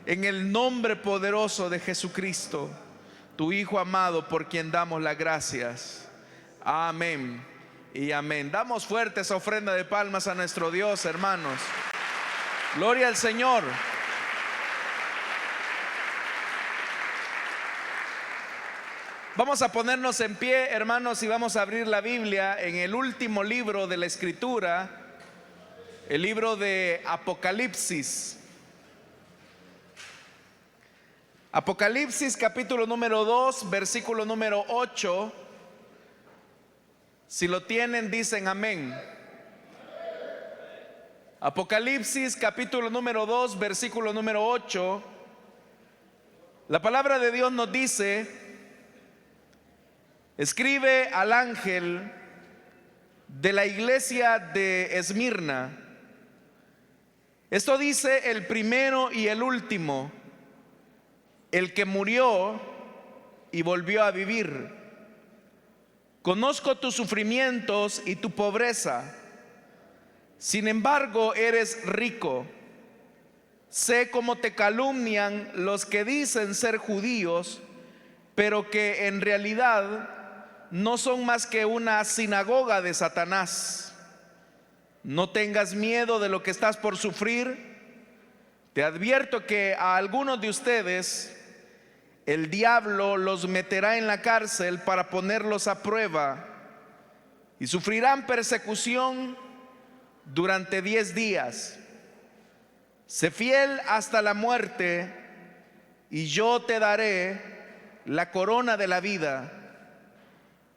en el nombre poderoso de Jesucristo, tu Hijo amado, por quien damos las gracias. Amén y amén. Damos fuerte esa ofrenda de palmas a nuestro Dios, hermanos. Gloria al Señor. Vamos a ponernos en pie, hermanos, y vamos a abrir la Biblia en el último libro de la Escritura, el libro de Apocalipsis. Apocalipsis capítulo número 2, versículo número 8. Si lo tienen, dicen amén. Apocalipsis capítulo número 2, versículo número 8. La palabra de Dios nos dice: escribe al ángel de la iglesia de Esmirna. Esto dice el primero y el último, el que murió y volvió a vivir. Conozco tus sufrimientos y tu pobreza, sin embargo eres rico. Sé cómo te calumnian los que dicen ser judíos, pero que en realidad no son más que una sinagoga de Satanás. No tengas miedo de lo que estás por sufrir. Te advierto que a algunos de ustedes el diablo los meterá en la cárcel para ponerlos a prueba, y sufrirán persecución durante 10 días. Sé fiel hasta la muerte, y yo te daré la corona de la vida.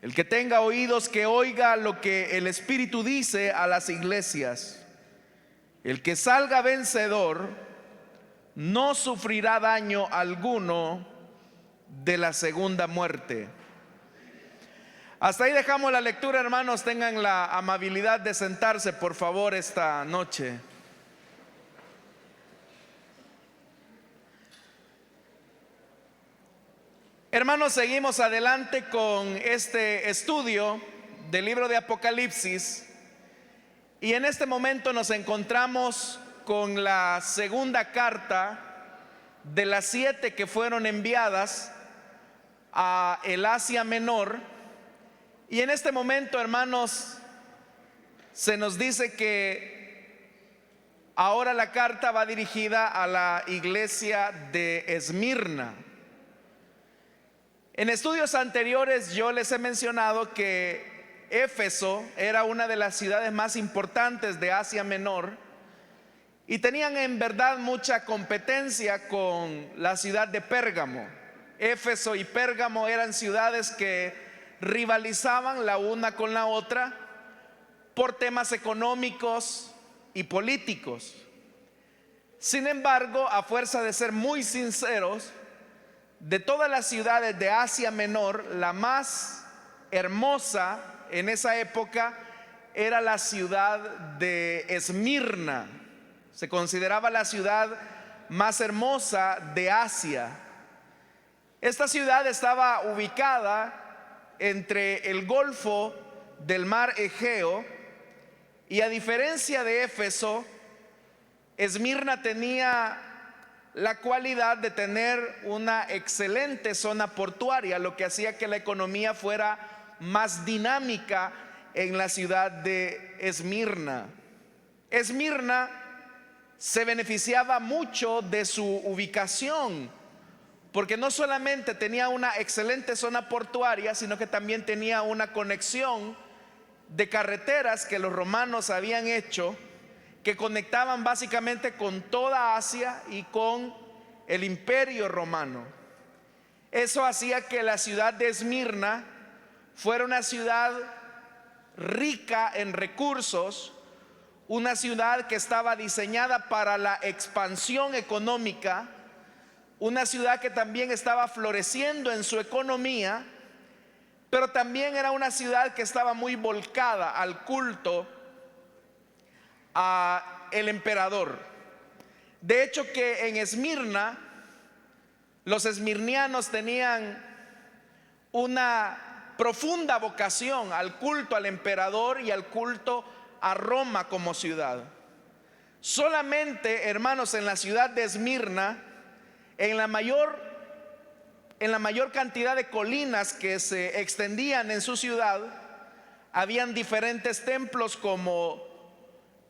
El que tenga oídos, que oiga lo que el Espíritu dice a las iglesias. El que salga vencedor no sufrirá daño alguno de la segunda muerte. Hasta ahí dejamos la lectura, hermanos. Tengan la amabilidad de sentarse, por favor, esta noche. Hermanos, seguimos adelante con este estudio del libro de Apocalipsis, y en este momento nos encontramos con la segunda carta de las 7 que fueron enviadas a el Asia Menor. Y en este momento, hermanos, se nos dice que ahora la carta va dirigida a la iglesia de Esmirna. En estudios anteriores yo les he mencionado que Éfeso era una de las ciudades más importantes de Asia Menor, y tenían en verdad mucha competencia con la ciudad de Pérgamo. Éfeso y Pérgamo eran ciudades que rivalizaban la una con la otra por temas económicos y políticos. Sin embargo, a fuerza de ser muy sinceros, de todas las ciudades de Asia Menor, la más hermosa en esa época era la ciudad de Esmirna. Se consideraba la ciudad más hermosa de Asia. Esta ciudad estaba ubicada entre el Golfo del Mar Egeo, y a diferencia de Éfeso, Esmirna tenía la cualidad de tener una excelente zona portuaria, lo que hacía que la economía fuera más dinámica en la ciudad de Esmirna. Esmirna se beneficiaba mucho de su ubicación, porque no solamente tenía una excelente zona portuaria, sino que también tenía una conexión de carreteras que los romanos habían hecho, que conectaban básicamente con toda Asia y con el Imperio Romano. Eso hacía que la ciudad de Esmirna fuera una ciudad rica en recursos, una ciudad que estaba diseñada para la expansión económica, una ciudad que también estaba floreciendo en su economía, pero también era una ciudad que estaba muy volcada al culto a el emperador. De hecho, que en Esmirna los esmirnianos tenían una profunda vocación al culto al emperador y al culto a Roma como ciudad. Solamente, hermanos, en la ciudad de Esmirna en la mayor cantidad de colinas que se extendían en su ciudad, habían diferentes templos como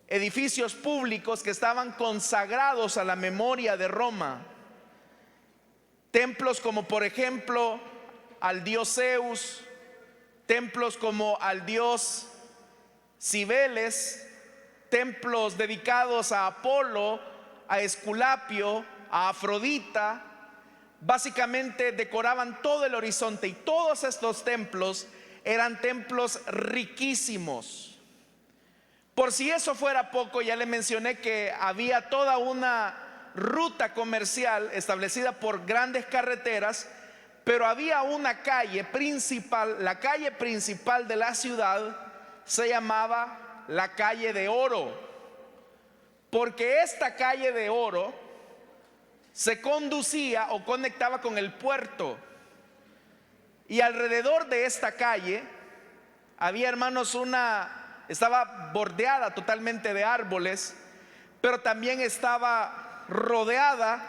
edificios públicos que estaban consagrados a la memoria de Roma. Templos como por ejemplo al dios Zeus, templos como al dios Cibeles, templos dedicados a Apolo, a Esculapio, a Afrodita. Básicamente decoraban todo el horizonte, y todos estos templos eran templos riquísimos. Por si eso fuera poco, ya le mencioné que había toda una ruta comercial establecida por grandes carreteras, pero había una calle principal, la calle principal de la ciudad se llamaba la calle de Oro, porque esta calle de Oro se conducía o conectaba con el puerto, y alrededor de esta calle había, hermanos, estaba bordeada totalmente de árboles, pero también estaba rodeada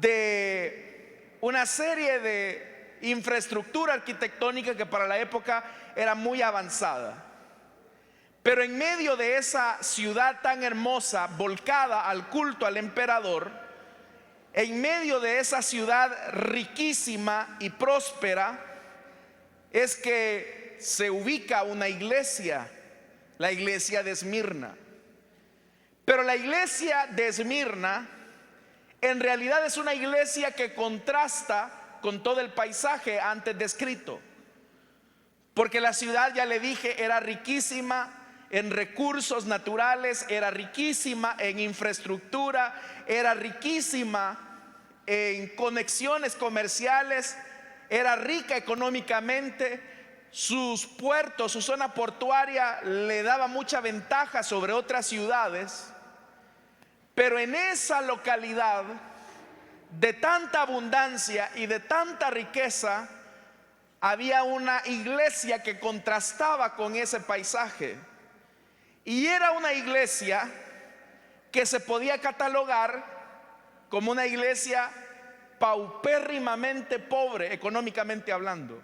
de una serie de infraestructura arquitectónica que para la época era muy avanzada. Pero en medio de esa ciudad tan hermosa, volcada al culto al emperador, en medio de esa ciudad riquísima y próspera, es que se ubica una iglesia, la iglesia de Esmirna. Pero la iglesia de Esmirna en realidad es una iglesia que contrasta con todo el paisaje antes descrito, porque la ciudad, ya le dije, era riquísima en recursos naturales, era riquísima en infraestructura, era riquísima en conexiones comerciales, era rica económicamente. Sus puertos, su zona portuaria le daba mucha ventaja sobre otras ciudades. Pero en esa localidad de tanta abundancia y de tanta riqueza, había una iglesia que contrastaba con ese paisaje. Y era una iglesia que se podía catalogar como una iglesia paupérrimamente pobre, económicamente hablando.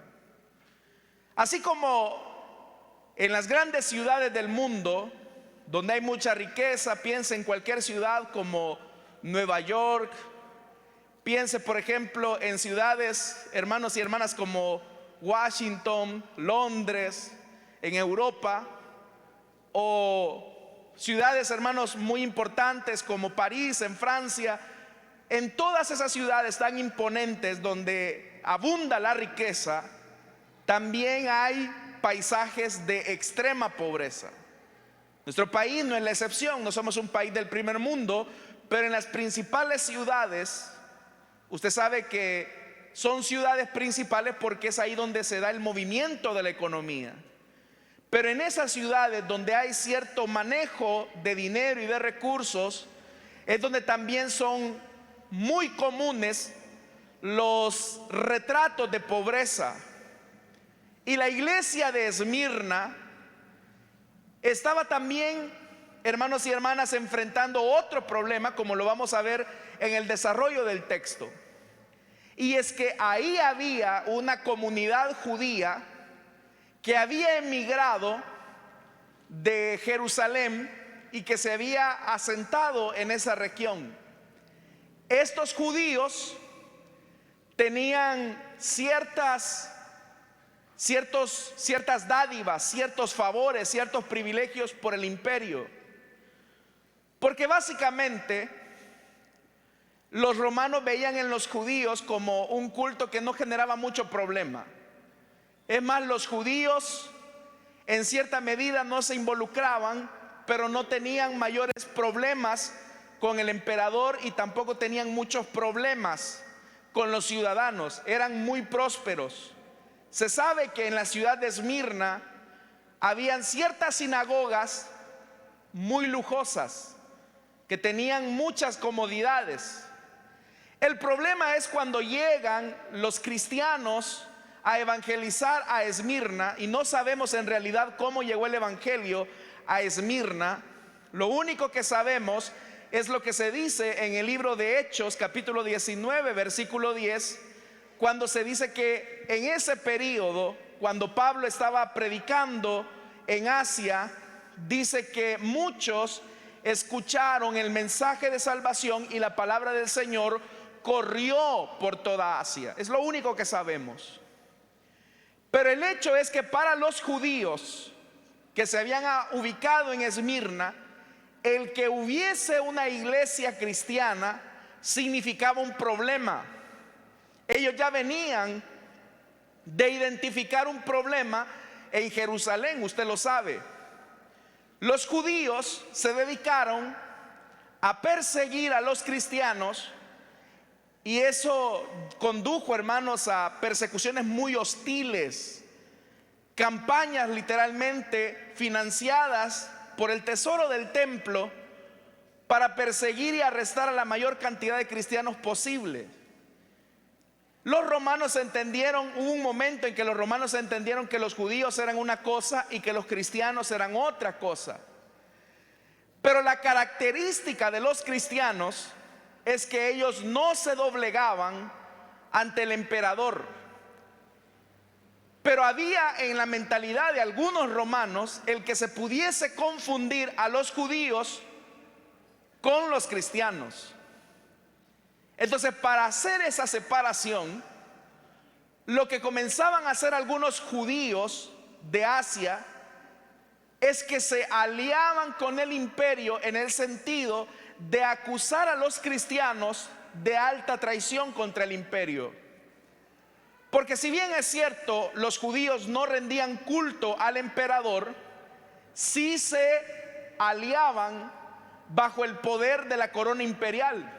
Así como en las grandes ciudades del mundo, donde hay mucha riqueza, piense en cualquier ciudad como Nueva York, piense por ejemplo en ciudades, hermanos y hermanas, como Washington, Londres, en Europa, o ciudades, hermanos, muy importantes como París, en Francia. En todas esas ciudades tan imponentes donde abunda la riqueza, también hay paisajes de extrema pobreza. Nuestro país no es la excepción, no somos un país del primer mundo, pero en las principales ciudades, usted sabe que son ciudades principales porque es ahí donde se da el movimiento de la economía. Pero en esas ciudades donde hay cierto manejo de dinero y de recursos, es donde también son muy comunes los retratos de pobreza. Y la iglesia de Esmirna estaba también, hermanos y hermanas, enfrentando otro problema, como lo vamos a ver en el desarrollo del texto. Y es que ahí había una comunidad judía que había emigrado de Jerusalén y que se había asentado en esa región. Estos judíos tenían ciertas dádivas, ciertos favores, ciertos privilegios por el imperio, porque básicamente los romanos veían en los judíos como un culto que no generaba mucho problema. Es más, los judíos en cierta medida no se involucraban, pero no tenían mayores problemas con el emperador y tampoco tenían muchos problemas con los ciudadanos. Eran muy prósperos. Se sabe que en la ciudad de Esmirna habían ciertas sinagogas muy lujosas que tenían muchas comodidades. El problema es cuando llegan los cristianos a evangelizar a Esmirna, y no sabemos en realidad cómo llegó el evangelio a Esmirna. Lo único que sabemos es lo que se dice en el libro de Hechos, capítulo 19, versículo 10, cuando se dice que en ese periodo, cuando Pablo estaba predicando en Asia, dice que muchos escucharon el mensaje de salvación y la palabra del Señor corrió por toda Asia. Es lo único que sabemos. Pero el hecho es que para los judíos que se habían ubicado en Esmirna, el que hubiese una iglesia cristiana significaba un problema. Ellos ya venían de identificar un problema en Jerusalén, usted lo sabe. Los judíos se dedicaron a perseguir a los cristianos y eso condujo, hermanos, a persecuciones muy hostiles, campañas literalmente financiadas por el tesoro del templo para perseguir y arrestar a la mayor cantidad de cristianos posible. Los romanos entendieron, hubo un momento en que los romanos entendieron que los judíos eran una cosa y que los cristianos eran otra cosa. Pero la característica de los cristianos es que ellos no se doblegaban ante el emperador. Pero había en la mentalidad de algunos romanos el que se pudiese confundir a los judíos con los cristianos. Entonces, para hacer esa separación, lo que comenzaban a hacer algunos judíos de Asia es que se aliaban con el imperio en el sentido de acusar a los cristianos de alta traición contra el imperio. Porque si bien es cierto, los judíos no rendían culto al emperador, sí se aliaban bajo el poder de la corona imperial.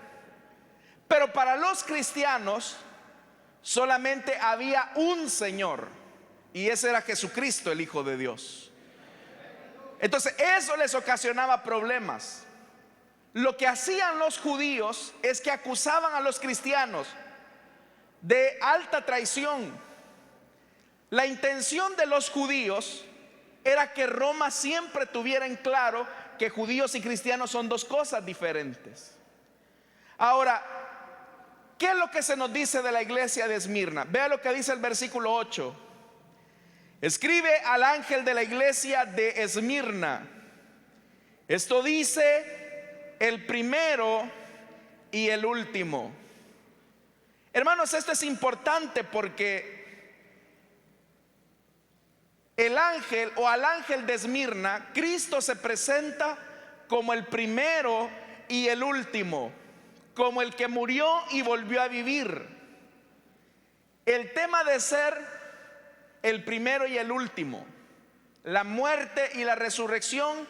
Pero para los cristianos solamente había un Señor, y ese era Jesucristo, el Hijo de Dios. Entonces eso les ocasionaba problemas. Lo que hacían los judíos es que acusaban a los cristianos de alta traición. La intención de los judíos era que Roma siempre tuviera en claro que judíos y cristianos son dos cosas diferentes. Ahora, ¿qué es lo que se nos dice de la iglesia de Esmirna? Vea lo que dice el versículo 8. Escribe al ángel de la iglesia de Esmirna: esto dice el primero y el último. Hermanos, esto es importante porque el ángel o al ángel de Esmirna, Cristo se presenta como el primero y el último, como el que murió y volvió a vivir. El tema de ser el primero y el último, la muerte y la resurrección,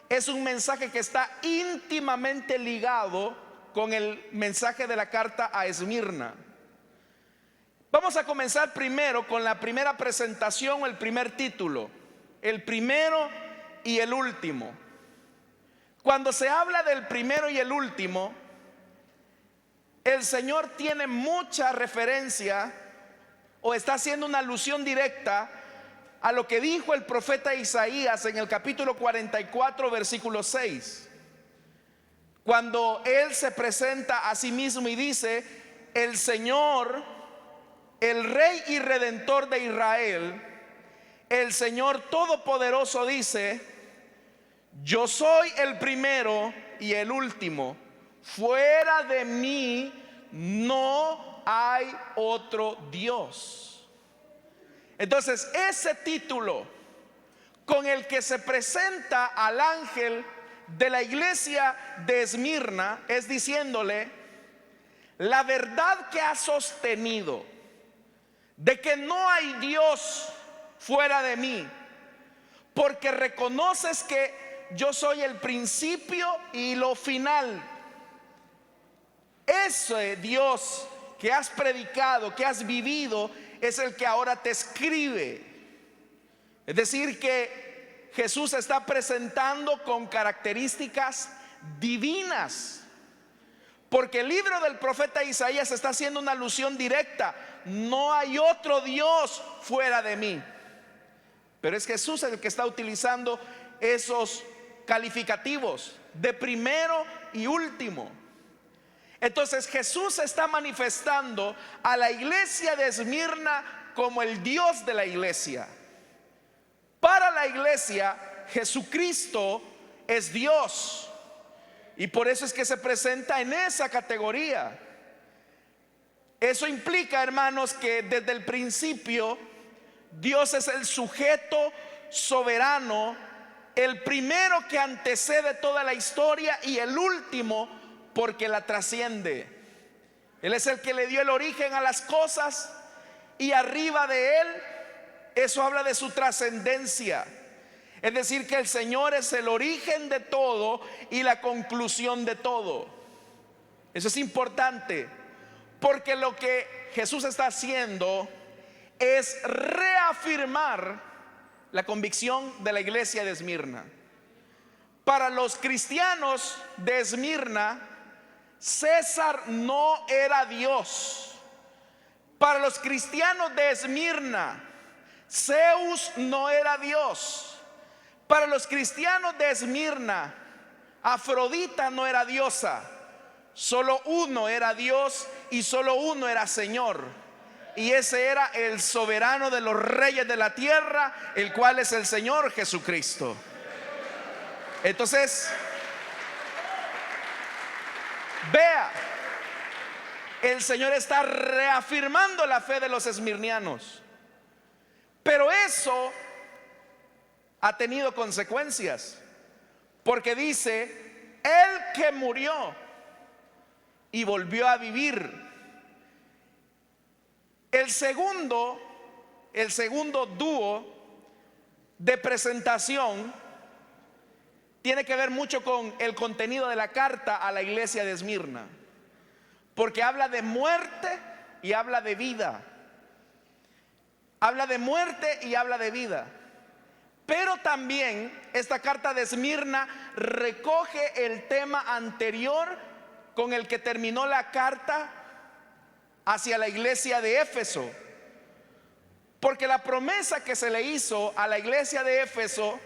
es un mensaje que está íntimamente ligado con el mensaje de la carta a Esmirna. Vamos a comenzar primero con la primera presentación, el primer título: el primero y el último. Cuando se habla del primero y el último, el Señor tiene mucha referencia o está haciendo una alusión directa a lo que dijo el profeta Isaías en el capítulo 44, versículo 6. Cuando él se presenta a sí mismo y dice: el Señor, el Rey y Redentor de Israel, el Señor Todopoderoso dice: yo soy el primero y el último, fuera de mí no hay otro Dios. Entonces, ese título con el que se presenta al ángel de la iglesia de Esmirna es diciéndole: la verdad que has sostenido de que no hay Dios fuera de mí, porque reconoces que yo soy el principio y lo final. Ese Dios que has predicado, que has vivido, es el que ahora te escribe. Es decir, que Jesús se está presentando con características divinas, porque el libro del profeta Isaías está haciendo una alusión directa: no hay otro Dios fuera de mí. Pero es Jesús el que está utilizando esos calificativos de primero y último. Entonces Jesús está manifestando a la iglesia de Esmirna como el Dios de la iglesia. Para la iglesia, Jesucristo es Dios, y por eso es que se presenta en esa categoría. Eso implica, hermanos, que desde el principio Dios es el sujeto soberano, el primero que antecede toda la historia y el último porque la trasciende. Él es el que le dio el origen a las cosas, y arriba de él, eso habla de su trascendencia. Es decir, que el Señor es el origen de todo y la conclusión de todo. Eso es importante, porque lo que Jesús está haciendo es reafirmar la convicción de la iglesia de Esmirna. Para los cristianos de Esmirna, César no era Dios. Para los cristianos de Esmirna, Zeus no era Dios. Para los cristianos de Esmirna, Afrodita no era diosa. Solo uno era Dios y solo uno era Señor, y ese era el soberano de los reyes de la tierra, el cual es el Señor Jesucristo. Entonces, vea, el Señor está reafirmando la fe de los esmirnianos, pero eso ha tenido consecuencias, porque dice: el que murió y volvió a vivir. El segundo dúo de presentación tiene que ver mucho con el contenido de la carta a la iglesia de Esmirna, porque habla de muerte y habla de vida. Habla de muerte y habla de vida. Pero también esta carta de Esmirna recoge el tema anterior con el que terminó la carta hacia la iglesia de Éfeso, porque la promesa que se le hizo a la iglesia de Éfeso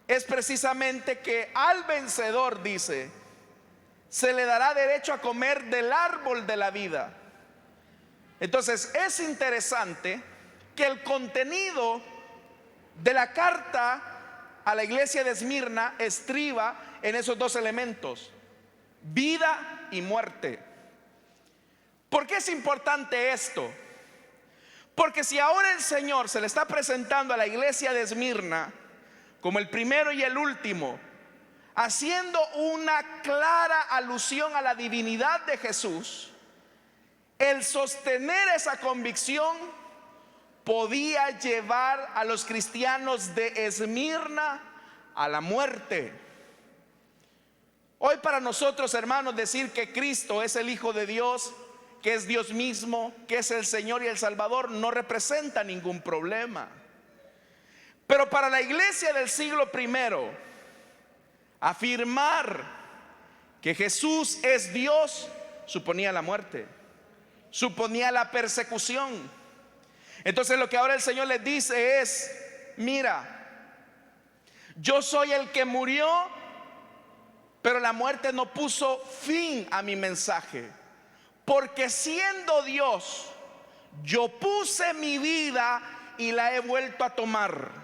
es precisamente que al vencedor, dice, se le dará derecho a comer del árbol de la vida. Entonces es interesante que el contenido de la carta a la iglesia de Esmirna estriba en esos dos elementos: vida y muerte. ¿Por qué es importante esto? Porque si ahora el Señor se le está presentando a la iglesia de Esmirna como el primero y el último, haciendo una clara alusión a la divinidad de Jesús, el sostener esa convicción podía llevar a los cristianos de Esmirna a la muerte. Hoy para nosotros, hermanos, decir que Cristo es el Hijo de Dios, que es Dios mismo, que es el Señor y el Salvador, no representa ningún problema. Pero para la iglesia del siglo primero, afirmar que Jesús es Dios suponía la muerte, suponía la persecución. Entonces lo que ahora el Señor les dice es: mira, yo soy el que murió, pero la muerte no puso fin a mi mensaje, porque siendo Dios, yo puse mi vida y la he vuelto a tomar.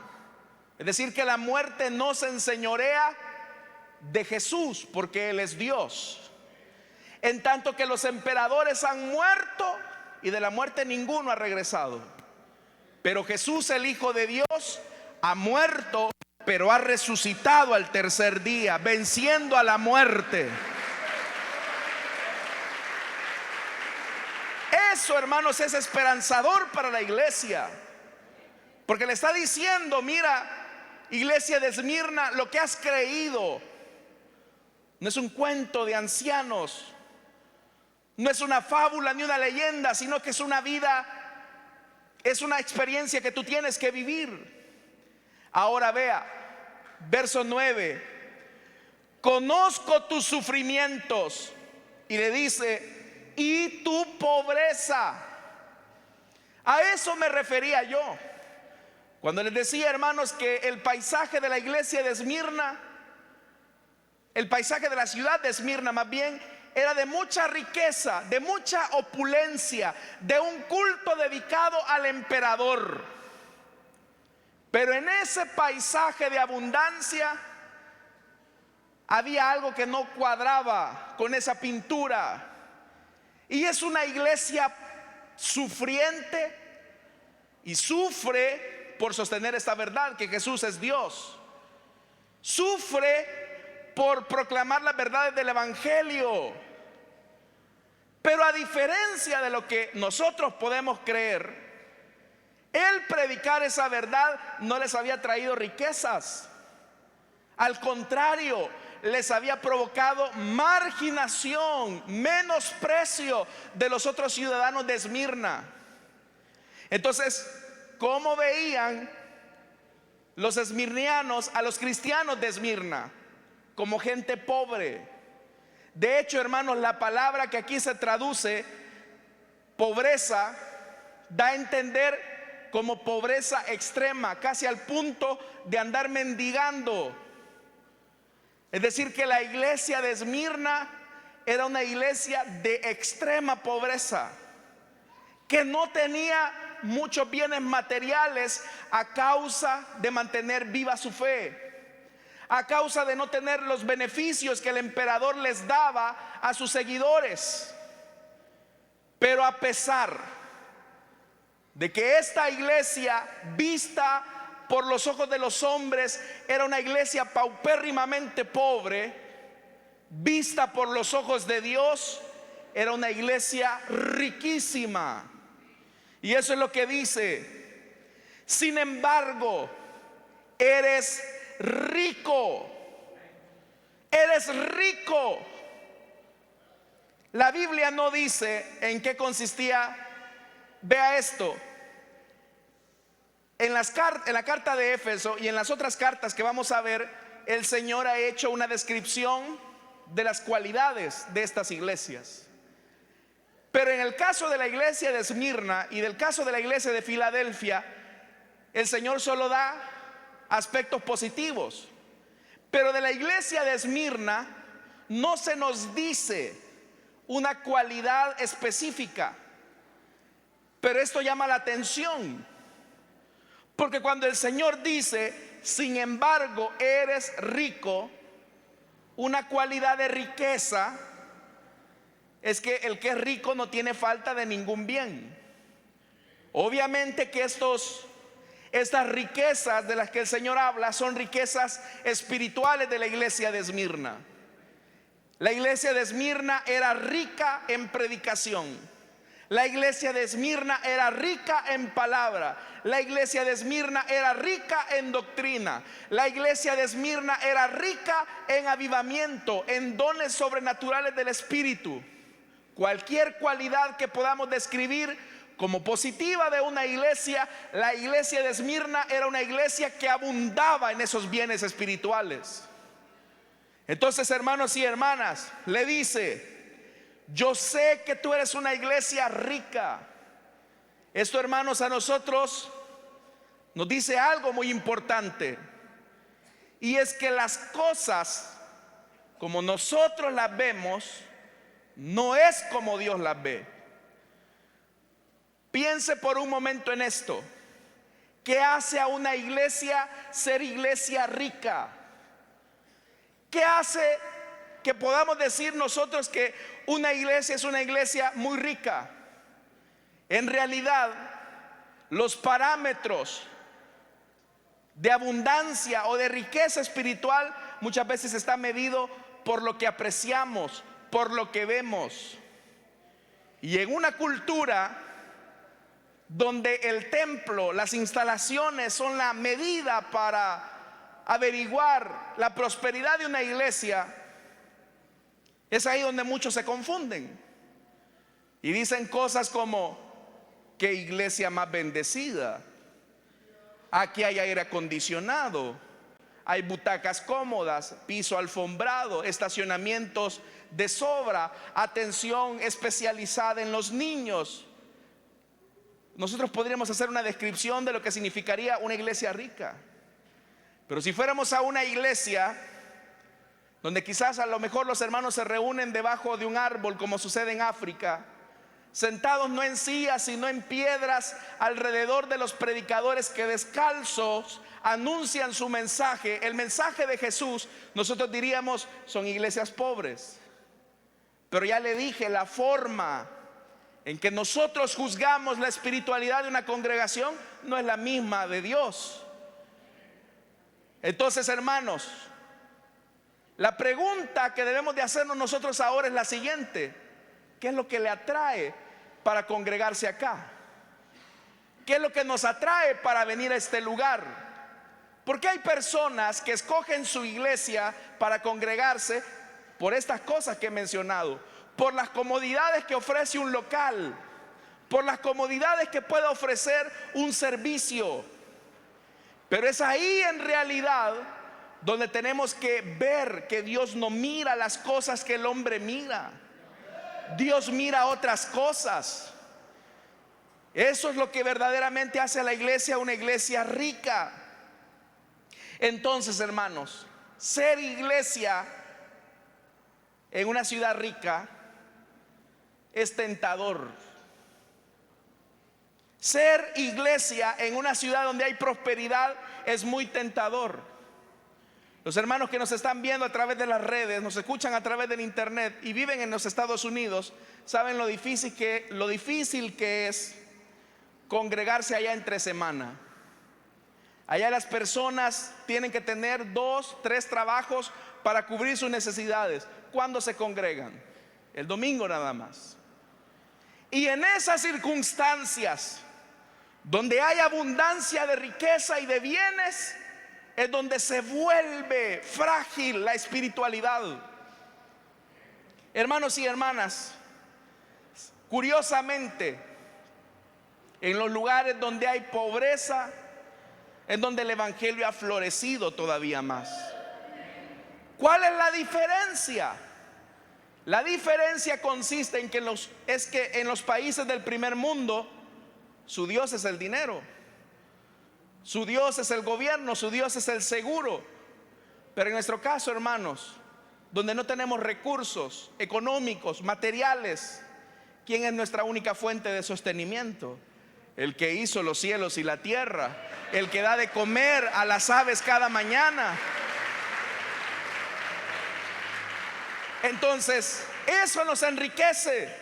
Es decir, que la muerte no se enseñorea de Jesús, porque Él es Dios. En tanto que los emperadores han muerto y de la muerte ninguno ha regresado, pero Jesús, el Hijo de Dios, ha muerto, pero ha resucitado al tercer día, venciendo a la muerte. Eso, hermanos, es esperanzador para la iglesia, porque le está diciendo: mira, iglesia de Esmirna, lo que has creído no es un cuento de ancianos, no es una fábula ni una leyenda, sino que es una vida, es una experiencia que tú tienes que vivir. Ahora vea, verso 9: conozco tus sufrimientos, y le dice, y tu pobreza. A eso me refería yo cuando les decía, hermanos, que el paisaje de la iglesia de Esmirna El paisaje de la ciudad de Esmirna más bien era de mucha riqueza, de mucha opulencia, de un culto dedicado al emperador. Pero en ese paisaje de abundancia había algo que no cuadraba con esa pintura. Y es una iglesia sufriente y sufre por sostener esta verdad, que Jesús es Dios. Sufre por proclamar las verdades del Evangelio. Pero a diferencia de lo que nosotros podemos creer, el predicar esa verdad no les había traído riquezas. Al contrario, les había provocado marginación, menosprecio de los otros ciudadanos de Esmirna. Entonces, ¿cómo veían los esmirnianos a los cristianos de Esmirna? Como gente pobre. De hecho, hermanos, la palabra que aquí se traduce pobreza da a entender como pobreza extrema, casi al punto de andar mendigando. Es decir, que la iglesia de Esmirna era una iglesia de extrema pobreza, que no tenía muchos bienes materiales a causa de mantener viva su fe, a causa de no tener los beneficios que el emperador les daba a sus seguidores. Pero a pesar de que esta iglesia, vista por los ojos de los hombres, era una iglesia paupérrimamente pobre, vista por los ojos de Dios, era una iglesia riquísima. Y eso es lo que dice: sin embargo, eres rico. Eres rico. La Biblia no dice en qué consistía. Vea esto. En la carta de Éfeso y en las otras cartas que vamos a ver, el Señor ha hecho una descripción de las cualidades de estas iglesias. Pero en el caso de la iglesia de Esmirna y del caso de la iglesia de Filadelfia, el Señor solo da aspectos positivos. Pero de la iglesia de Esmirna no se nos dice una cualidad específica. Pero esto llama la atención, porque cuando el Señor dice, sin embargo, eres rico, una cualidad de riqueza es que el que es rico no tiene falta de ningún bien. Obviamente que estas riquezas de las que el Señor habla son riquezas espirituales de la iglesia de Esmirna. La iglesia de Esmirna era rica en predicación. La iglesia de Esmirna era rica en palabra. La iglesia de Esmirna era rica en doctrina. La iglesia de Esmirna era rica en avivamiento, en dones sobrenaturales del Espíritu. Cualquier cualidad que podamos describir como positiva de una iglesia, la iglesia de Esmirna era una iglesia que abundaba en esos bienes espirituales. Entonces, hermanos y hermanas, le dice: yo sé que tú eres una iglesia rica. Esto, hermanos, a nosotros nos dice algo muy importante, y es que las cosas como nosotros las vemos no es como Dios las ve. Piense por un momento en esto. ¿Qué hace a una iglesia ser iglesia rica? ¿Qué hace que podamos decir nosotros que una iglesia es una iglesia muy rica? En realidad, los parámetros de abundancia o de riqueza espiritual muchas veces están medidos por lo que apreciamos, por lo que vemos. Y en una cultura donde el templo, las instalaciones son la medida para averiguar la prosperidad de una iglesia, es ahí donde muchos se confunden y dicen cosas como: qué iglesia más bendecida, aquí hay aire acondicionado, hay butacas cómodas, piso alfombrado, estacionamientos de sobra, atención especializada en los niños. Nosotros podríamos hacer una descripción de lo que significaría una iglesia rica. Pero si fuéramos a una iglesia donde quizás a lo mejor los hermanos se reúnen debajo de un árbol, como sucede en África, sentados no en sillas sino en piedras alrededor de los predicadores que descalzos anuncian su mensaje, el mensaje de Jesús. Nosotros diríamos, son iglesias pobres. Pero ya le dije, la forma en que nosotros juzgamos la espiritualidad de una congregación no es la misma de Dios. Entonces, hermanos, la pregunta que debemos de hacernos nosotros ahora es la siguiente: ¿qué es lo que le atrae para congregarse acá? ¿Qué es lo que nos atrae para venir a este lugar? Porque hay personas que escogen su iglesia para congregarse por estas cosas que he mencionado, por las comodidades que ofrece un local, por las comodidades que puede ofrecer un servicio. Pero es ahí en realidad donde tenemos que ver que Dios no mira las cosas que el hombre mira. Dios mira otras cosas. Eso es lo que verdaderamente hace a la iglesia una iglesia rica. Entonces, hermanos, ser iglesia en una ciudad rica es tentador. Ser iglesia en una ciudad donde hay prosperidad es muy tentador. Los hermanos que nos están viendo a través de las redes, nos escuchan a través del internet y viven en los Estados Unidos, saben lo difícil que es congregarse allá entre semana. Allá las personas tienen que tener 2, 3 trabajos para cubrir sus necesidades. ¿Cuándo se congregan? El domingo nada más. Y en esas circunstancias donde hay abundancia de riqueza y de bienes, es donde se vuelve frágil la espiritualidad. Hermanos y hermanas, curiosamente, en los lugares donde hay pobreza es donde el evangelio ha florecido todavía más. ¿Cuál es la diferencia? La diferencia consiste en que en los países del primer mundo su Dios es el dinero, su Dios es el gobierno, su Dios es el seguro. Pero en nuestro caso, hermanos, donde no tenemos recursos económicos, materiales, ¿quién es nuestra única fuente de sostenimiento? El que hizo los cielos y la tierra, el que da de comer a las aves cada mañana. Entonces, eso nos enriquece.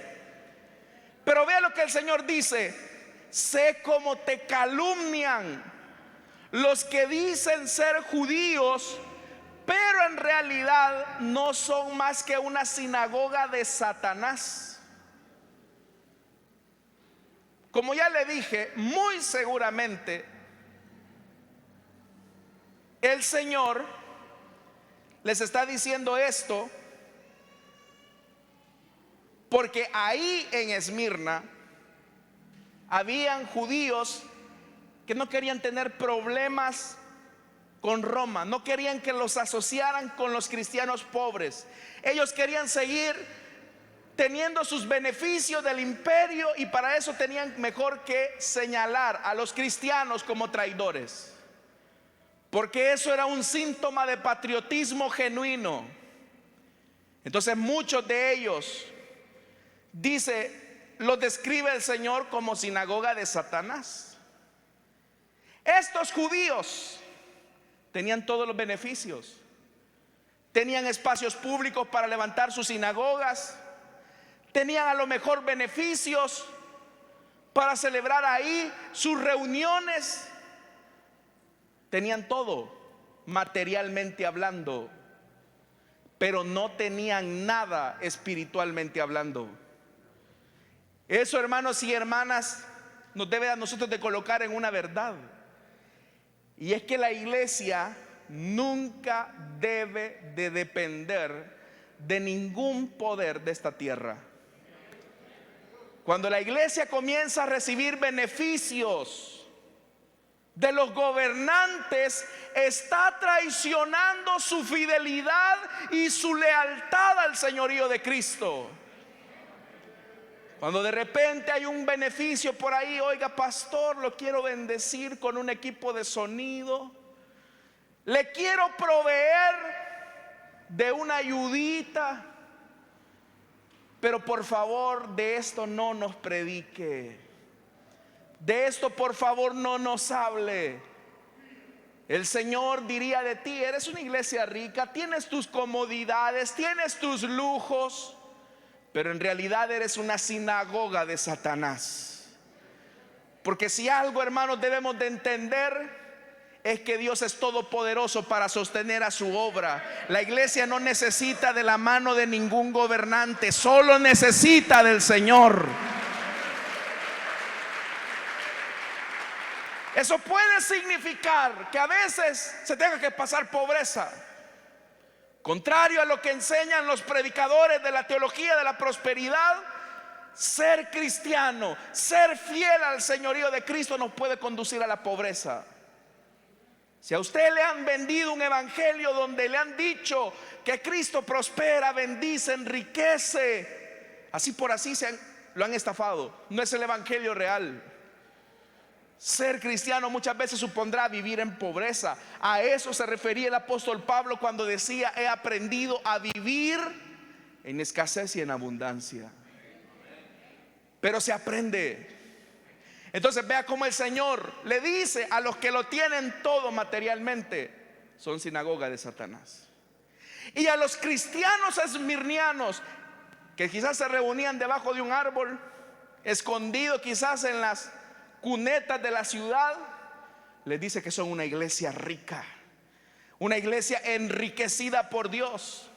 Pero vea lo que el Señor dice: sé cómo te calumnian los que dicen ser judíos, pero en realidad no son más que una sinagoga de Satanás. Como ya le dije, muy seguramente el Señor les está diciendo esto porque ahí en Esmirna habían judíos que no querían tener problemas con Roma, no querían que los asociaran con los cristianos pobres. Ellos querían seguir teniendo sus beneficios del imperio, y para eso tenían mejor que señalar a los cristianos como traidores, porque eso era un síntoma de patriotismo genuino. Entonces muchos de ellos, los describe el Señor como sinagoga de Satanás. Estos judíos tenían todos los beneficios, tenían espacios públicos para levantar sus sinagogas, tenían a lo mejor beneficios para celebrar ahí sus reuniones, tenían todo materialmente hablando, pero no tenían nada espiritualmente hablando. Eso, hermanos y hermanas, nos debe a nosotros de colocar en una verdad, y es que la iglesia nunca debe de depender de ningún poder de esta tierra. Cuando la iglesia comienza a recibir beneficios de los gobernantes, está traicionando su fidelidad y su lealtad al señorío de Cristo. Cuando de repente hay un beneficio por ahí: oiga, pastor, lo quiero bendecir con un equipo de sonido, le quiero proveer de una ayudita. Pero por favor, de esto no nos predique. De esto por favor no nos hable. El Señor diría de ti: eres una iglesia rica, tienes tus comodidades, tienes tus lujos, pero en realidad eres una sinagoga de Satanás. Porque si algo, hermanos, debemos de entender, es que Dios es todopoderoso para sostener a su obra. La iglesia no necesita de la mano de ningún gobernante, solo necesita del Señor. Eso puede significar que a veces se tenga que pasar pobreza. Contrario a lo que enseñan los predicadores de la teología de la prosperidad, ser cristiano, ser fiel al señorío de Cristo nos puede conducir a la pobreza. Si a usted le han vendido un evangelio donde le han dicho que Cristo prospera, bendice, enriquece, así por así lo han estafado. No es el evangelio real. Ser cristiano muchas veces supondrá vivir en pobreza. A eso se refería el apóstol Pablo cuando decía: he aprendido a vivir en escasez y en abundancia. Pero se aprende. Entonces vea cómo el Señor le dice a los que lo tienen todo materialmente: son sinagoga de Satanás. Y a los cristianos esmirnianos, que quizás se reunían debajo de un árbol, escondido quizás en las cunetas de la ciudad, les dice que son una iglesia rica, una iglesia enriquecida por Dios.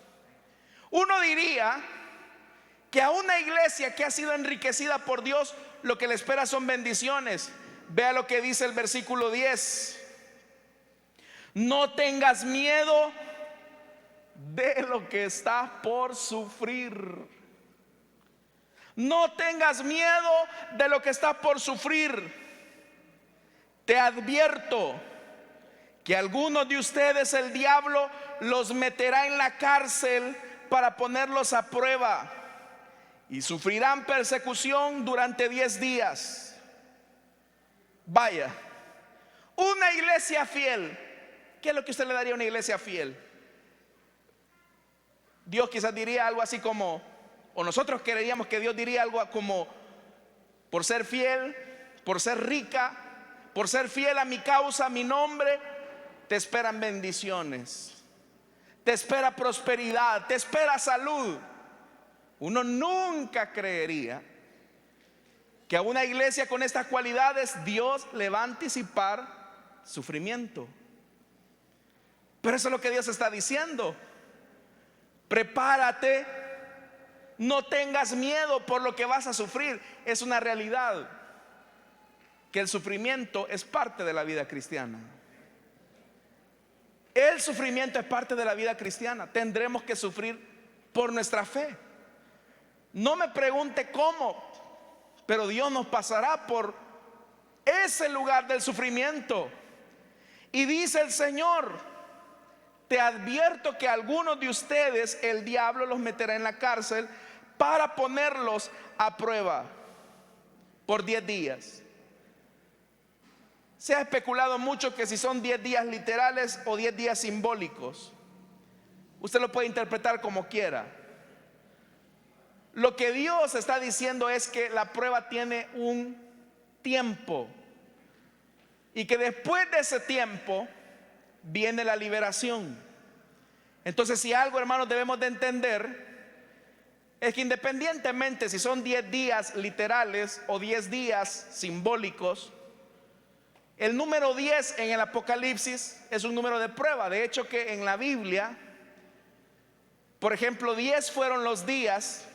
Uno diría que a una iglesia que ha sido enriquecida por Dios, lo que le espera son bendiciones. Vea lo que dice el versículo 10: no tengas miedo de lo que estás por sufrir. No tengas miedo de lo que estás por sufrir. Te advierto que algunos de ustedes el diablo los meterá en la cárcel para ponerlos a prueba, y sufrirán persecución durante 10 días. Vaya, una iglesia fiel. ¿Qué es lo que usted le daría a una iglesia fiel? Dios quizás diría algo así como, o nosotros creeríamos que Dios diría algo como: por ser fiel, por ser rica, por ser fiel a mi causa, a mi nombre, te esperan bendiciones, te espera prosperidad, te espera salud. Uno nunca creería que a una iglesia con estas cualidades Dios le va a anticipar sufrimiento. Pero eso es lo que Dios está diciendo: prepárate, no tengas miedo por lo que vas a sufrir. Es una realidad que el sufrimiento es parte de la vida cristiana. El sufrimiento es parte de la vida cristiana. Tendremos que sufrir por nuestra fe. No me pregunte cómo, pero Dios nos pasará por ese lugar del sufrimiento. Y dice el Señor: te advierto que algunos de ustedes el diablo los meterá en la cárcel para ponerlos a prueba por 10 días. Se ha especulado mucho que si son 10 días literales o 10 días simbólicos. Usted lo puede interpretar como quiera. Lo que Dios está diciendo es que la prueba tiene un tiempo, y que después de ese tiempo viene la liberación. Entonces, si algo, hermanos, debemos de entender, es que independientemente si son 10 días literales o 10 días simbólicos, el número 10 en el Apocalipsis es un número de prueba. De hecho, que en la Biblia, por ejemplo, 10 fueron los días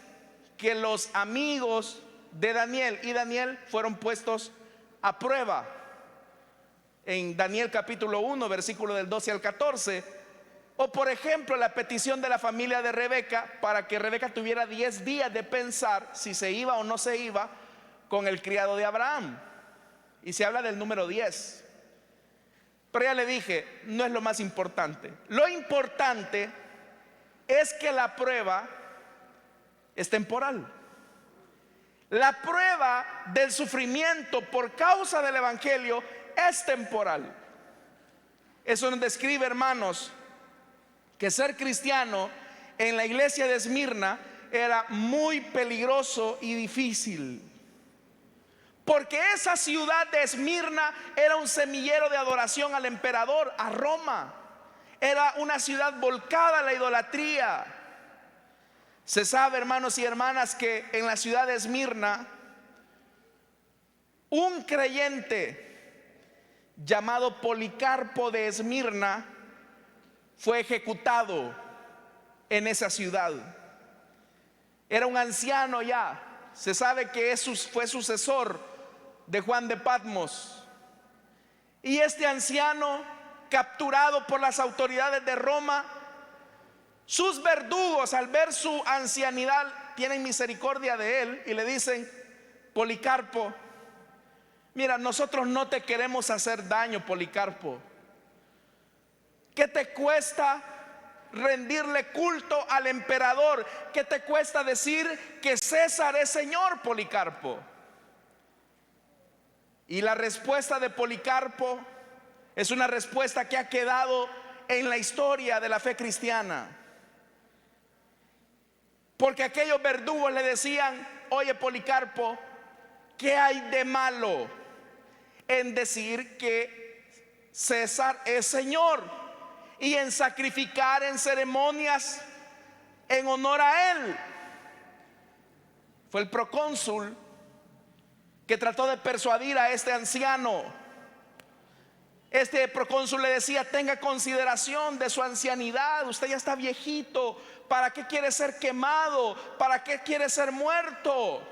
que los amigos de Daniel y Daniel fueron puestos a prueba. En Daniel capítulo 1, versículo del 12 al 14. O por ejemplo, la petición de la familia de Rebeca, para que Rebeca tuviera 10 días de pensar si se iba o no se iba con el criado de Abraham. Y se habla del número 10. Pero ya le dije, no es lo más importante. Lo importante es que la prueba es temporal. La prueba del sufrimiento por causa del evangelio es temporal. Eso nos describe, hermanos, que ser cristiano en la iglesia de Esmirna era muy peligroso y difícil, porque esa ciudad de Esmirna era un semillero de adoración al emperador, a Roma. Era una ciudad volcada a la idolatría. Se sabe, hermanos y hermanas, que en la ciudad de Esmirna un creyente llamado Policarpo de Esmirna fue ejecutado en esa ciudad. Era un anciano ya. Se sabe que fue sucesor de Juan de Patmos. Y este anciano, capturado por las autoridades de Roma, sus verdugos, al ver su ancianidad, tienen misericordia de él y le dicen: Policarpo, mira, nosotros no te queremos hacer daño, Policarpo. ¿Qué te cuesta rendirle culto al emperador? ¿Qué te cuesta decir que César es Señor, Policarpo? Y la respuesta de Policarpo es una respuesta que ha quedado en la historia de la fe cristiana. Porque aquellos verdugos le decían: oye, Policarpo, ¿qué hay de malo en decir que César es Señor y en sacrificar en ceremonias en honor a él? Fue el procónsul que trató de persuadir a este anciano. Este procónsul le decía: tenga consideración de su ancianidad, usted ya está viejito, ¿para qué quiere ser quemado? ¿Para qué quiere ser muerto?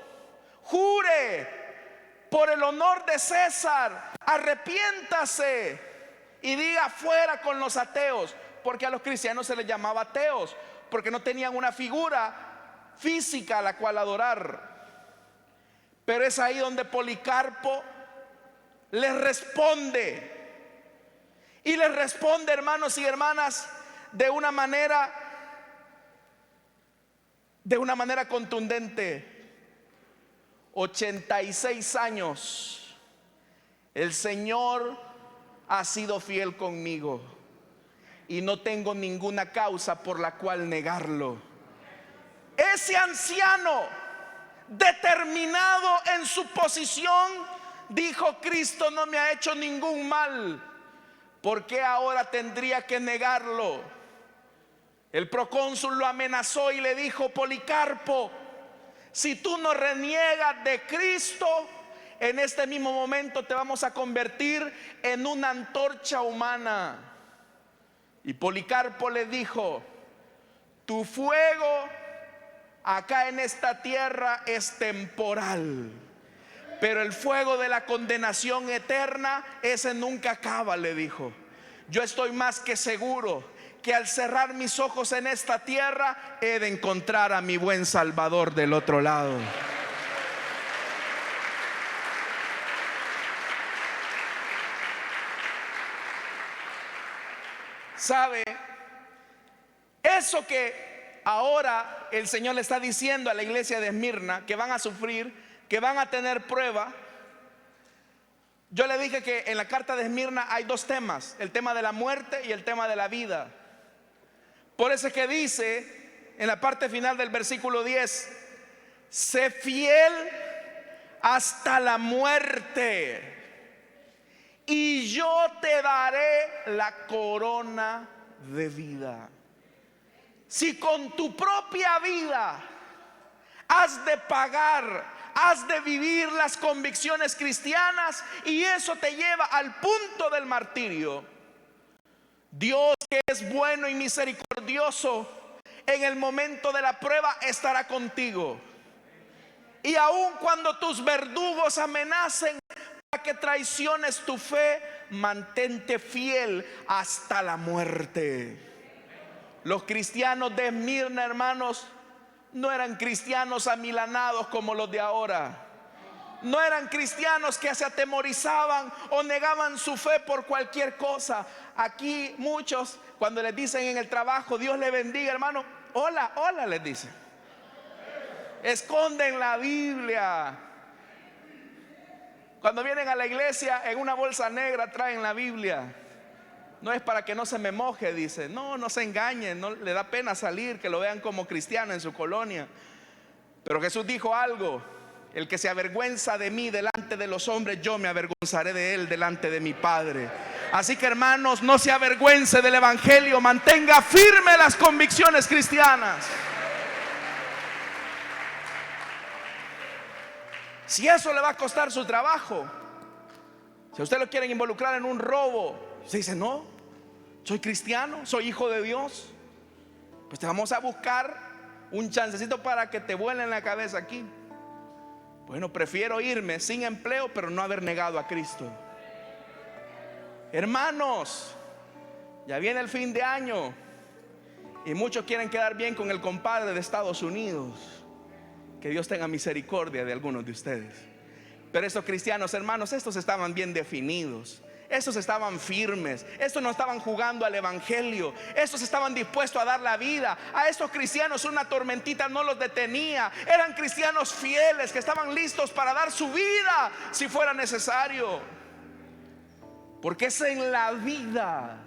Jure por el honor de César, arrepiéntase y diga: fuera con los ateos. Porque a los cristianos se les llamaba ateos, porque no tenían una figura física a la cual adorar. Pero es ahí donde Policarpo les responde. Y les responde, hermanos y hermanas, de una manera contundente. 86 años el Señor ha sido fiel conmigo y no tengo ninguna causa por la cual negarlo. Ese anciano, determinado en su posición, dijo: Cristo no me ha hecho ningún mal, ¿por qué ahora tendría que negarlo? El procónsul lo amenazó y le dijo: Policarpo, si tú no reniegas de Cristo, en este mismo momento te vamos a convertir en una antorcha humana. Y Policarpo le dijo: tu fuego acá en esta tierra es temporal, pero el fuego de la condenación eterna, ese nunca acaba, le dijo. Yo estoy más que seguro que al cerrar mis ojos en esta tierra he de encontrar a mi buen Salvador del otro lado. ¿Sabe? Eso que ahora el Señor le está diciendo a la iglesia de Esmirna, que van a sufrir, que van a tener prueba. Yo le dije que en la carta de Esmirna hay dos temas: el tema de la muerte y el tema de la vida. Por eso es que dice en la parte final del versículo 10: sé fiel hasta la muerte y yo te daré la corona de vida. Si con tu propia vida has de pagar, has de vivir las convicciones cristianas y eso te lleva al punto del martirio, Dios, que es bueno y misericordioso, en el momento de la prueba estará contigo. Y aun cuando tus verdugos amenacen para que traiciones tu fe, mantente fiel hasta la muerte. Los cristianos de Esmirna, hermanos, no eran cristianos amilanados como los de ahora. No eran cristianos que se atemorizaban o negaban su fe por cualquier cosa. Aquí muchos, cuando les dicen en el trabajo: Dios le bendiga, hermano, hola, hola, les dicen. Esconden la Biblia. Cuando vienen a la iglesia, en una bolsa negra traen la Biblia. no es para que no se me moje, dice. No, no se engañen, no le da pena salir, que lo vean como cristiano en su colonia. Pero Jesús dijo algo: el que se avergüenza de mí delante de los hombres, yo me avergonzaré de él delante de mi Padre. Así que, hermanos, no se avergüence del evangelio, mantenga firme las convicciones cristianas. Si eso le va a costar su trabajo, si a usted lo quieren involucrar en un robo, usted dice: no, soy cristiano, soy hijo de Dios, pues te vamos a buscar un chancecito para que te vuelen la cabeza aquí. Bueno, prefiero irme sin empleo, pero no haber negado a Cristo. Hermanos, ya viene el fin de año y muchos quieren quedar bien con el compadre de Estados Unidos. Que Dios tenga misericordia de algunos de ustedes. Pero estos cristianos, hermanos, estos estaban bien definidos. Estos estaban firmes. Estos no estaban jugando al evangelio. Estos estaban dispuestos a dar la vida. A estos cristianos una tormentita no los detenía. Eran cristianos fieles que estaban listos para dar su vida si fuera necesario. Porque es en la vida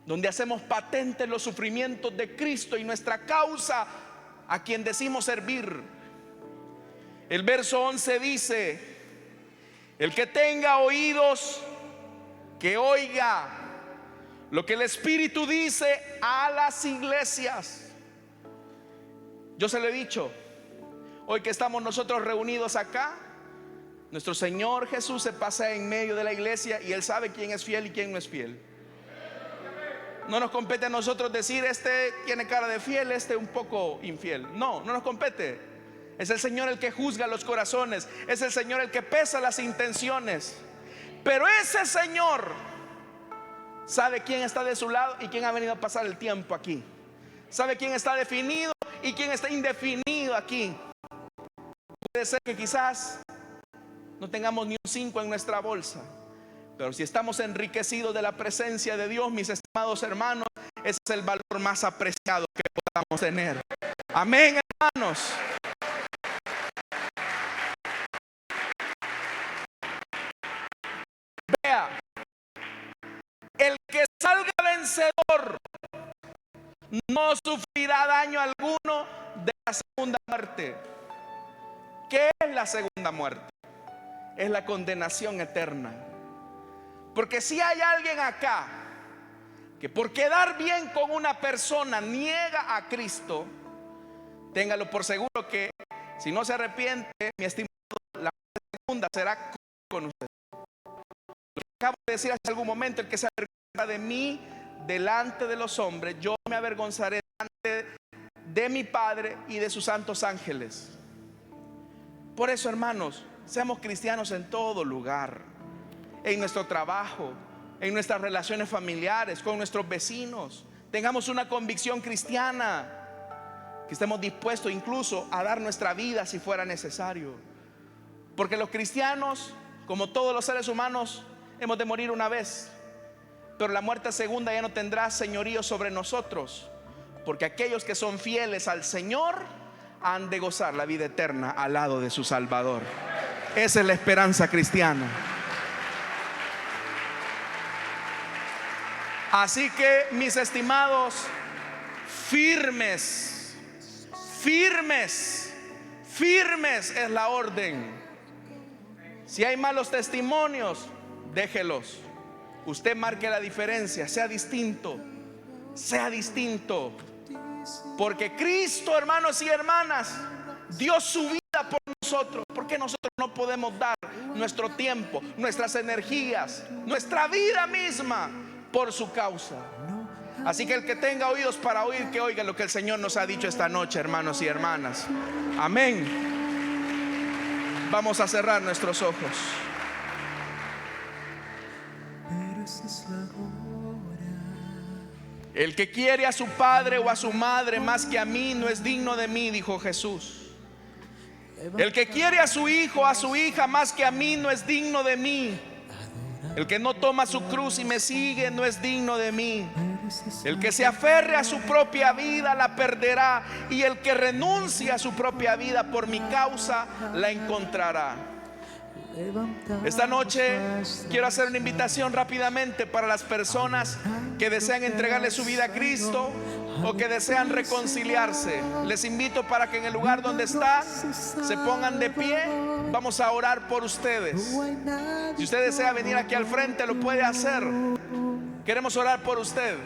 donde hacemos patentes los sufrimientos de Cristo y nuestra causa, a quien decimos servir. El verso 11 dice: el que tenga oídos, que oiga lo que el Espíritu dice a las iglesias. Yo se lo he dicho, hoy que estamos nosotros reunidos acá, nuestro Señor Jesús se pasa en medio de la iglesia y Él sabe quién es fiel y quién no es fiel. No nos compete a nosotros decir: este tiene cara de fiel, este un poco infiel. No, no nos compete. Es el Señor el que juzga los corazones. Es el Señor el que pesa las intenciones. Pero ese Señor sabe quién está de su lado y quién ha venido a pasar el tiempo aquí. Sabe quién está definido y quién está indefinido aquí. Puede ser que quizás no tengamos ni un 5 en nuestra bolsa, pero si estamos enriquecidos de la presencia de Dios, mis estimados hermanos, ese es el valor más apreciado que podamos tener. Amén, hermanos. Vea, el que salga vencedor no sufrirá daño alguno de la segunda muerte. ¿Qué es la segunda muerte? Es la condenación eterna. Porque si hay alguien acá que por quedar bien con una persona niega a Cristo, téngalo por seguro que si no se arrepiente, mi estimado, la segunda será con usted. Lo que acabo de decir hace algún momento: el que se avergüenza de mí delante de los hombres, yo me avergonzaré delante de mi Padre y de sus santos ángeles. Por eso, hermanos, seamos cristianos en todo lugar, en nuestro trabajo, en nuestras relaciones familiares, con nuestros vecinos. Tengamos una convicción cristiana, que estemos dispuestos incluso a dar nuestra vida si fuera necesario. Porque los cristianos, como todos los seres humanos, hemos de morir una vez, pero la muerte segunda ya no tendrá señorío sobre nosotros, porque aquellos que son fieles al Señor han de gozar la vida eterna al lado de su Salvador. Esa es la esperanza cristiana. Así que, mis estimados, firmes, firmes, firmes es la orden. Si hay malos testimonios, déjelos. Usted marque la diferencia, sea distinto, sea distinto. Porque Cristo, hermanos y hermanas, dio su vida por nosotros. ¿Por qué nosotros no podemos dar nuestro tiempo, nuestras energías, nuestra vida misma por su causa? Así que el que tenga oídos para oír, que oiga lo que el Señor nos ha dicho esta noche, hermanos y hermanas. Amén. Vamos a cerrar nuestros ojos. El que quiere a su padre o a su madre más que a mí no es digno de mí, dijo Jesús. El que quiere a su hijo o a su hija más que a mí no es digno de mí. El que no toma su cruz y me sigue no es digno de mí. El que se aferre a su propia vida la perderá, y el que renuncie a su propia vida por mi causa la encontrará. Esta noche quiero hacer una invitación rápidamente para las personas que desean entregarle su vida a Cristo o que desean reconciliarse. Les invito para que en el lugar donde están se pongan de pie. Vamos a orar por ustedes. Si usted desea venir aquí al frente, lo puede hacer. Queremos orar por usted.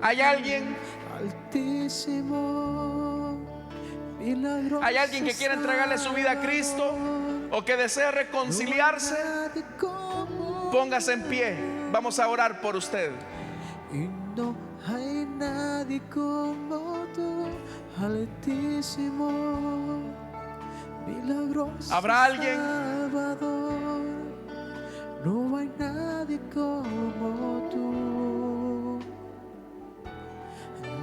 ¿Hay alguien? ¿Hay alguien que quiere entregarle su vida a Cristo o que desea reconciliarse? Póngase en pie. Vamos a orar por usted. Y no hay nadie como tú, Altísimo, milagroso ¿Habrá alguien? Salvador. No hay nadie como tú.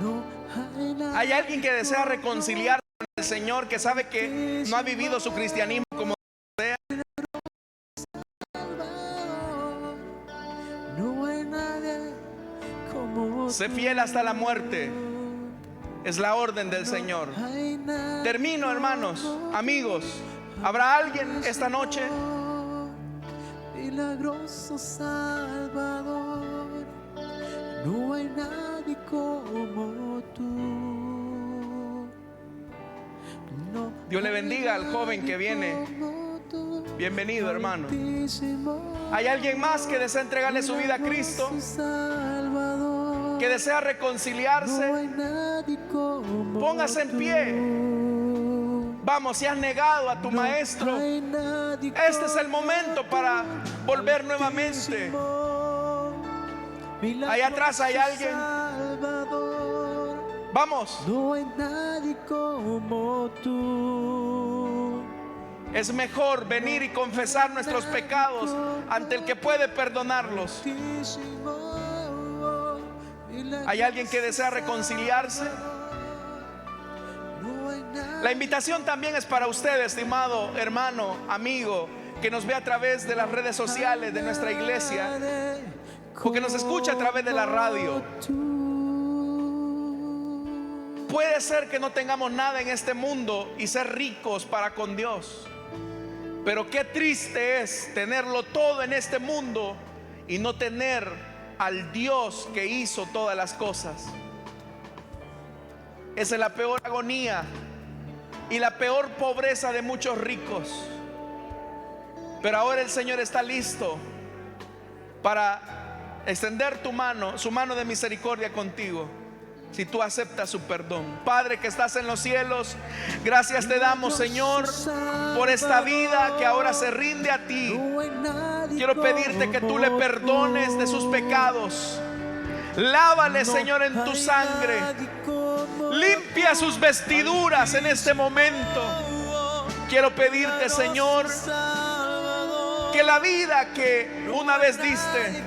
No hay nadie. ¿Hay alguien que desea reconciliarse con el Señor, que sabe que no ha vivido su cristianismo como desea? No hay nadie como Sé fiel hasta la muerte. Es la orden del Señor. Termino, hermanos, amigos. ¿Habrá alguien esta noche? Milagroso Salvador, no hay nadie como tú. No Dios le bendiga al joven que viene. Bienvenido, hermano. ¿Hay alguien más que desea entregarle su vida a Cristo? ¿Que desea reconciliarse? Póngase en pie. Vamos, si has negado a tu maestro, este es el momento para volver nuevamente. Allá atrás hay alguien. Vamos. No hay nadie como tú. Es mejor venir y confesar nuestros pecados ante el que puede perdonarlos. ¿Hay alguien que desea reconciliarse? La invitación también es para usted, estimado hermano, amigo, que nos ve a través de las redes sociales de nuestra iglesia o que nos escucha a través de la radio. Puede ser que no tengamos nada en este mundo y ser ricos para con Dios, pero qué triste es tenerlo todo en este mundo y no tener al Dios que hizo todas las cosas. Esa es la peor agonía y la peor pobreza de muchos ricos. Pero ahora el Señor está listo para extender su mano de misericordia contigo, si tú aceptas su perdón. Padre que estás en los cielos, gracias te damos, Señor, por esta vida que ahora se rinde a ti. Quiero pedirte que tú le perdones de sus pecados. Lávale, Señor, en tu sangre. Limpia sus vestiduras en este momento. Quiero pedirte, Señor, que la vida que una vez diste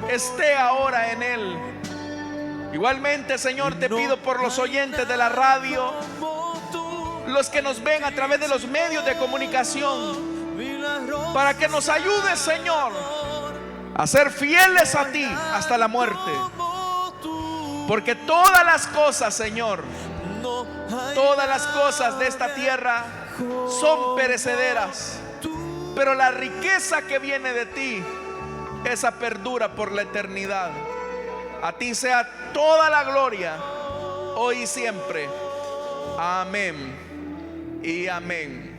esté ahora en él. Igualmente, Señor, te pido por los oyentes de la radio, los que nos ven a través de los medios de comunicación, para que nos ayudes, Señor, a ser fieles a ti hasta la muerte. Porque todas las cosas, Señor, todas las cosas de esta tierra son perecederas, pero la riqueza que viene de ti, esa perdura por la eternidad. A ti sea toda la gloria, hoy y siempre. Amén y amén.